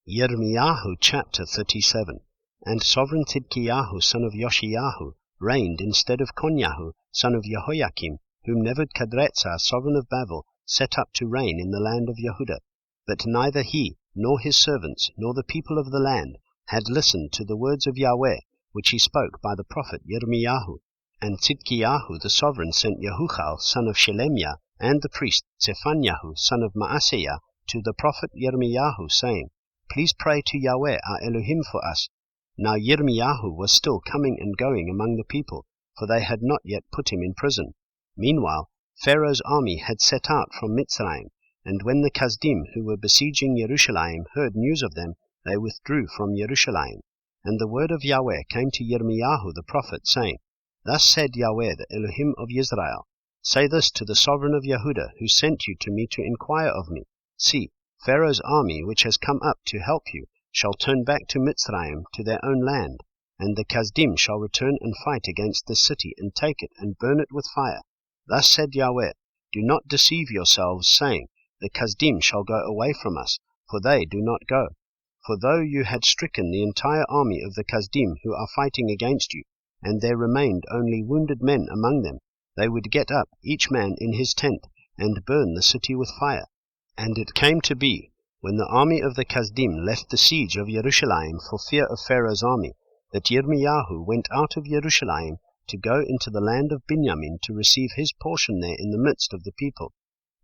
Yirmeyahu chapter 37. And sovereign Tzidkiyahu son of Yoshiyahu reigned instead of Konyahu son of Jehoiakim, whom Nebuchadrezzar sovereign of Babel set up to reign in the land of Yehudah. But neither he, nor his servants, nor the people of the land had listened to the words of Yahweh, which he spoke by the prophet Yirmeyahu. And Tzidkiyahu the sovereign sent Yehuchal son of Shelemiah, and the priest Zephanyahu son of Maaseiah, to the prophet Yirmeyahu, saying, Please pray to Yahweh our Elohim for us. Now Yirmeyahu was still coming and going among the people, for they had not yet put him in prison. Meanwhile Pharaoh's army had set out from Mitzrayim, and when the Kasdim who were besieging Jerusalem heard news of them, they withdrew from Jerusalem. And the word of Yahweh came to Yirmeyahu the prophet, saying, Thus said Yahweh the Elohim of Israel, Say this to the sovereign of Yehudah, who sent you to me to inquire of me. See, Pharaoh's army, which has come up to help you, shall turn back to Mitzrayim, to their own land, and the Kasdim shall return and fight against this city, and take it, and burn it with fire. Thus said Yahweh, Do not deceive yourselves, saying, The Kasdim shall go away from us, for they do not go. For though you had stricken the entire army of the Kasdim who are fighting against you, and there remained only wounded men among them, they would get up, each man in his tent, and burn the city with fire. And it came to be, when the army of the Kasdim left the siege of Jerusalem for fear of Pharaoh's army, that Yirmeyahu went out of Jerusalem to go into the land of Binyamin to receive his portion there in the midst of the people.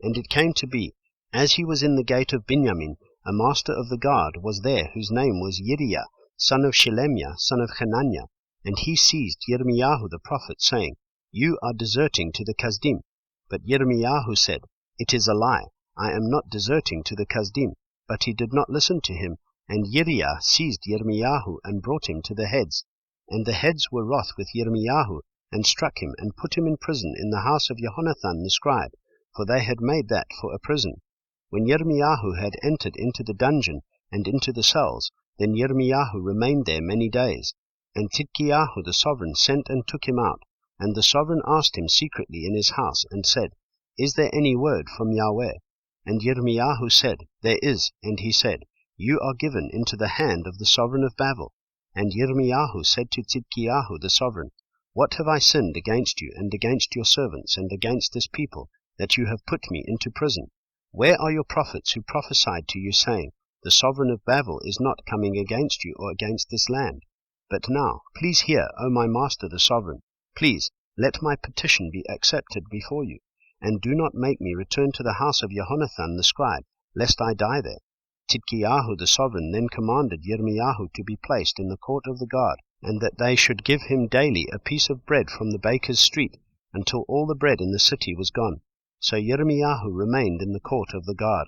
And it came to be, as he was in the gate of Binyamin, a master of the guard was there, whose name was Yiriah, son of Shelemiah, son of Hananiah, and he seized Yirmeyahu the prophet, saying, You are deserting to the Kasdim. But Yirmeyahu said, It is a lie. I am not deserting to the Kasdim. But he did not listen to him, and Yiriah seized Yirmeyahu and brought him to the heads. And the heads were wroth with Yirmeyahu, and struck him, and put him in prison in the house of Jehonathan the scribe, for they had made that for a prison. When Yirmeyahu had entered into the dungeon, and into the cells, then Yirmeyahu remained there many days. And Tzidkiyahu the sovereign sent and took him out, and the sovereign asked him secretly in his house, and said, Is there any word from Yahweh? And Yirmeyahu said, There is. And he said, You are given into the hand of the sovereign of Babel. And Yirmeyahu said to Tzidkiyahu the sovereign, What have I sinned against you, and against your servants, and against this people, that you have put me into prison? Where are your prophets who prophesied to you, saying, The sovereign of Babel is not coming against you or against this land? But now, please hear, O my master the sovereign, please let my petition be accepted before you, and do not make me return to the house of Jehonathan the scribe, lest I die there. Tzidkiyahu the sovereign then commanded Yirmeyahu to be placed in the court of the guard, and that they should give him daily a piece of bread from the baker's street, until all the bread in the city was gone. So Yirmeyahu remained in the court of the guard.